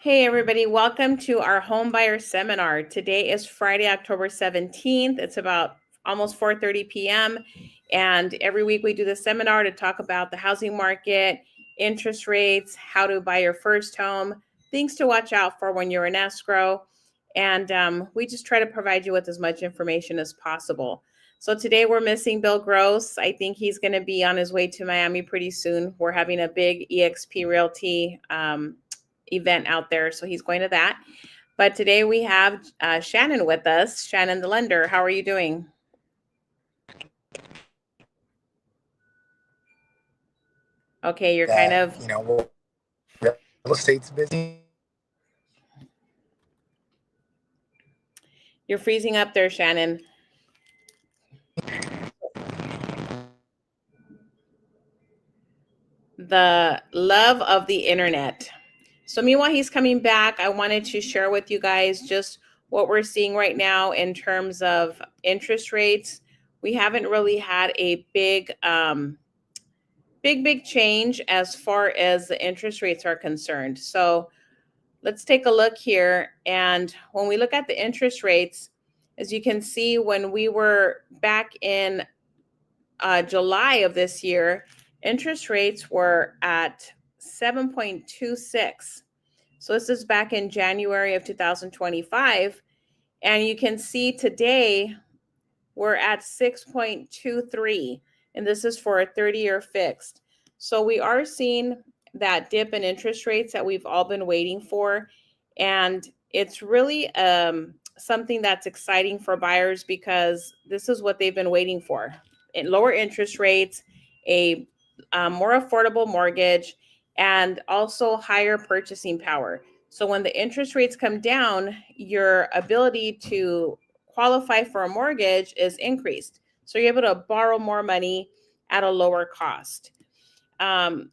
Hey everybody, welcome to our home buyer seminar. Today is Friday, October 17th. It's about almost 4:30 p.m. And every week we do the seminar to talk about the housing market, interest rates, how to buy your first home, things to watch out for when you're in escrow. And we just try to provide you with as much information as possible. So today we're missing Bill Gross. I think he's going to be on his way to Miami pretty soon. We're having a big eXp Realty event out there, so he's going to that. But today we have Shannon with us. Shannon, the lender. How are you doing? Okay, you're kind of real estate's busy. You're freezing up there, Shannon. The love of the internet. So meanwhile he's coming back, I wanted to share with you guys just what we're seeing right now in terms of interest rates. We haven't really had a big change as far as the interest rates are concerned. So let's take a look here. And when we look at the interest rates, as you can see, when we were back in July of this year, interest rates were at 7.26. So this is back in January of 2025. And you can see today we're at 6.23. And this is for a 30-year fixed. So we are seeing that dip in interest rates that we've all been waiting for. And it's really something that's exciting for buyers because this is what they've been waiting for. Lower interest rates, a more affordable mortgage, and also higher purchasing power. So when the interest rates come down, your ability to qualify for a mortgage is increased. So you're able to borrow more money at a lower cost.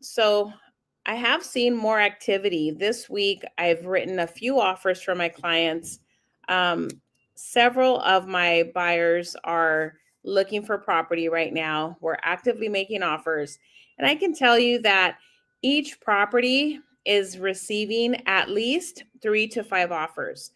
So I have seen more activity this week. I've written a few offers for my clients. Several of my buyers are looking for property right now. We're actively making offers. And I can tell you that each property is receiving at least 3 to 5 offers.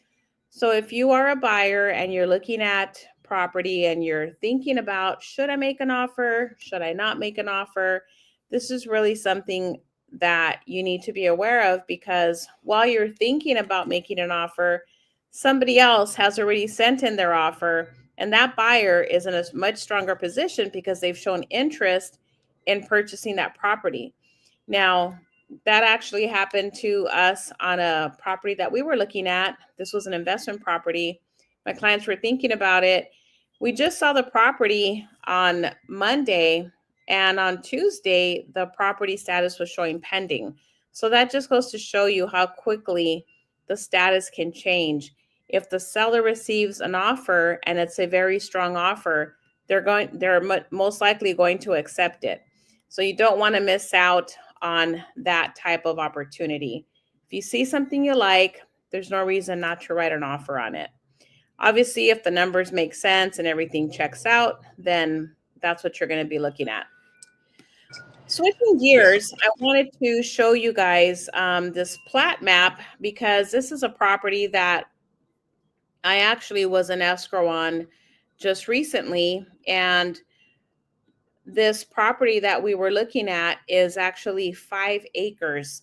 So if you are a buyer and you're looking at property and you're thinking about, should I make an offer? Should I not make an offer? This is really something that you need to be aware of, because while you're thinking about making an offer, somebody else has already sent in their offer, and that buyer is in a much stronger position because they've shown interest in purchasing that property. Now, that actually happened to us on a property that we were looking at. This was an investment property. My clients were thinking about it. We just saw the property on Monday, and on Tuesday, the property status was showing pending. So that just goes to show you how quickly the status can change. If the seller receives an offer and it's a very strong offer, they're most likely going to accept it. So you don't want to miss out on that type of opportunity. If you see something you like, there's no reason not to write an offer on it. Obviously, if the numbers make sense and everything checks out, then that's what you're going to be looking at. Switching gears, I wanted to show you guys this plat map, because this is a property that I actually was in escrow on just recently. And this property that we were looking at is actually 5 acres.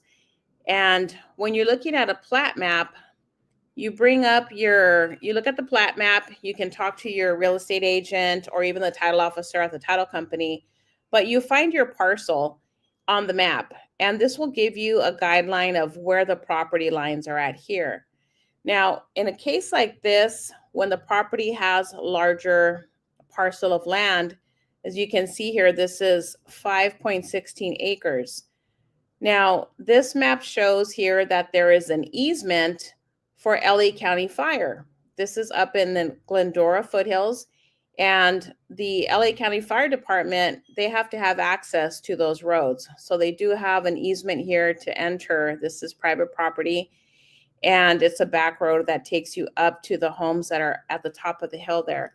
And when you're looking at a plat map, you look at the plat map, you can talk to your real estate agent or even the title officer at the title company, but you find your parcel on the map. And this will give you a guideline of where the property lines are at here. Now, in a case like this, when the property has a larger parcel of land, as you can see here, this is 5.16 acres. Now, this map shows here that there is an easement for LA County Fire. This is up in the Glendora foothills, and the LA County Fire Department, they have to have access to those roads. So they do have an easement here to enter. This is private property, and it's a back road that takes you up to the homes that are at the top of the hill there.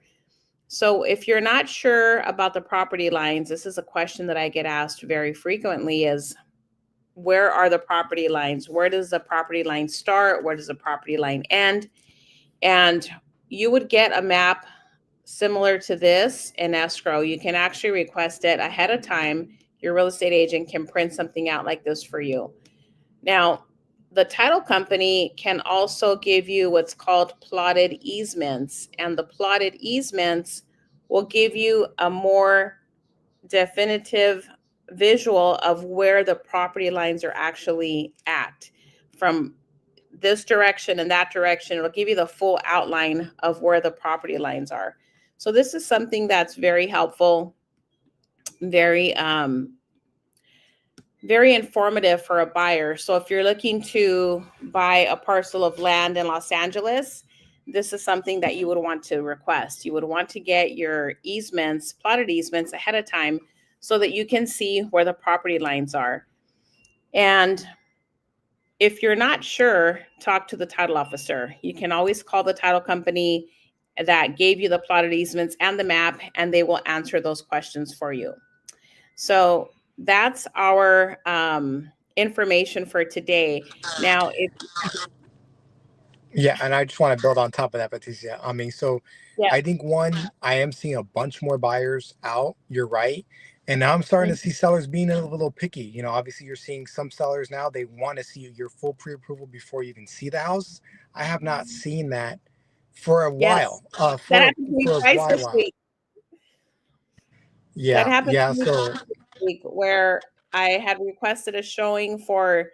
So if you're not sure about the property lines, this is a question that I get asked very frequently is, where are the property lines? Where does the property line start? Where does the property line end? And you would get a map similar to this in escrow. You can actually request it ahead of time. Your real estate agent can print something out like this for you. Now, the title company can also give you what's called plotted easements, and the plotted easements will give you a more definitive visual of where the property lines are actually at. From this direction and that direction, it'll give you the full outline of where the property lines are. So this is something that's very helpful, very very informative for a buyer. So if you're looking to buy a parcel of land in Los Angeles, this is something that you would want to request. You would want to get your easements, plotted easements ahead of time so that you can see where the property lines are. And if you're not sure, talk to the title officer. You can always call the title company that gave you the plotted easements and the map, and they will answer those questions for you. So that's our information for today. Now, Yeah, and I just want to build on top of that, Patricia. I mean, so yeah, I think one, I am seeing a bunch more buyers out. You're right. And now I'm starting to see sellers being a little picky. You know, obviously you're seeing some sellers now, they want to see your full pre-approval before you even see the houses. I have not seen that for a yes, while. that happened to me For a twice this while. week. That Yeah, happened yeah. to me So this week where I had requested a showing for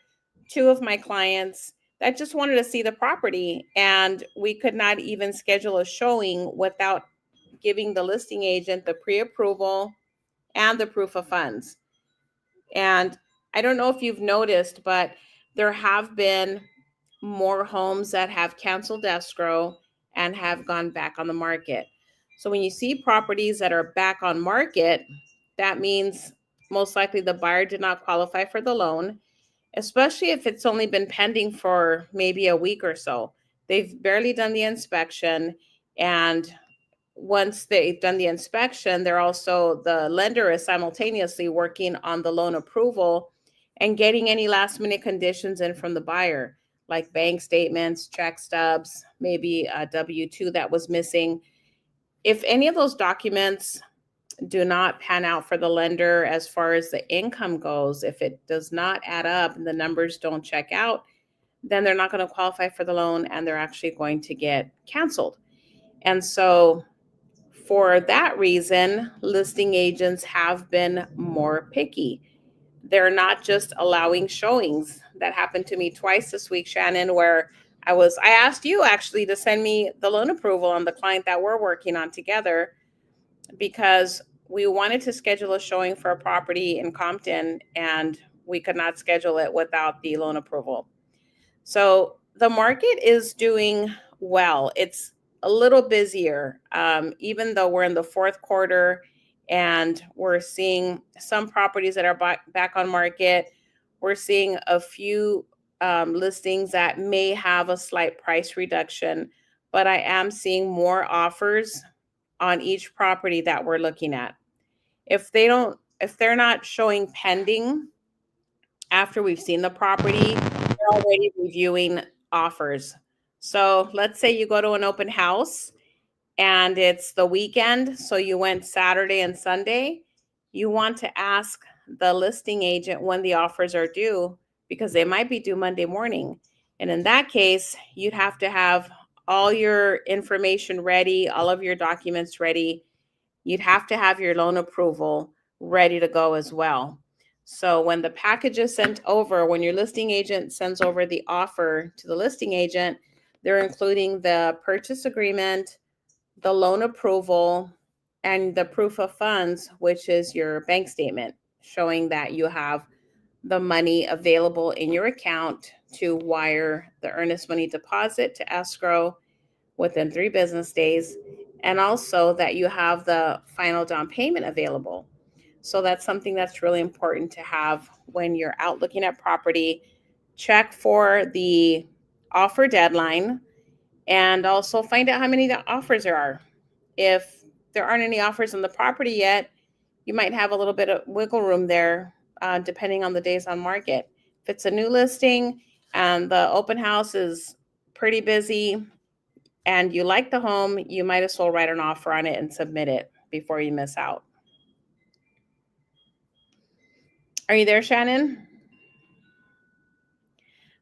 two of my clients that just wanted to see the property, and we could not even schedule a showing without giving the listing agent the pre-approval and the proof of funds. And I don't know if you've noticed, but there have been more homes that have canceled escrow and have gone back on the market. So when you see properties that are back on market, that means most likely the buyer did not qualify for the loan, especially if it's only been pending for maybe a week or so. They've barely done the inspection, and once they've done the inspection, the lender is simultaneously working on the loan approval and getting any last minute conditions in from the buyer, like bank statements, check stubs, maybe a W-2 that was missing. If any of those documents do not pan out for the lender as far as the income goes, if it does not add up and the numbers don't check out, then they're not going to qualify for the loan and they're actually going to get canceled. And so for that reason, listing agents have been more picky. They're not just allowing showings. That happened to me twice this week, Shannon, where I asked you actually to send me the loan approval on the client that we're working on together because we wanted to schedule a showing for a property in Compton and we could not schedule it without the loan approval. So the market is doing well. It's a little busier, even though we're in the fourth quarter and we're seeing some properties that are back on market. We're seeing a few listings that may have a slight price reduction, but I am seeing more offers on each property that we're looking at. If they're not showing pending after we've seen the property, they're already reviewing offers. So let's say you go to an open house and it's the weekend, so you went Saturday and Sunday. You want to ask the listing agent when the offers are due because they might be due Monday morning. And in that case, you'd have to have all your information ready, all of your documents ready. You'd have to have your loan approval ready to go as well. So when the package is sent over, when your listing agent sends over the offer to the listing agent, they're including the purchase agreement, the loan approval, and the proof of funds, which is your bank statement showing that you have the money available in your account to wire the earnest money deposit to escrow within 3 business days, and also that you have the final down payment available. So that's something that's really important to have when you're out looking at property. Check for the offer deadline and also find out how many offers there are. If there aren't any offers on the property yet, you might have a little bit of wiggle room there, depending on the days on market. if it's a new listing and the open house is pretty busy and you like the home, you might as well write an offer on it and submit it before you miss out. Are you there, Shannon?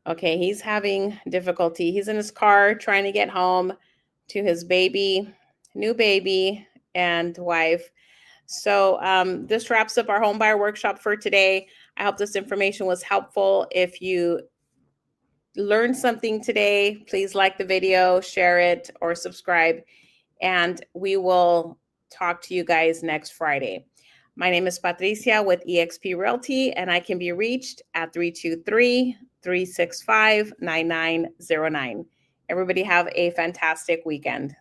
Okay, he's having difficulty. He's in his car trying to get home to his baby, new baby, and wife. So this wraps up our home buyer workshop for today. I hope this information was helpful. If you learned something today, please like the video, share it, or subscribe. And we will talk to you guys next Friday. My name is Patricia with eXp Realty, and I can be reached at 323-365-9909. Everybody have a fantastic weekend.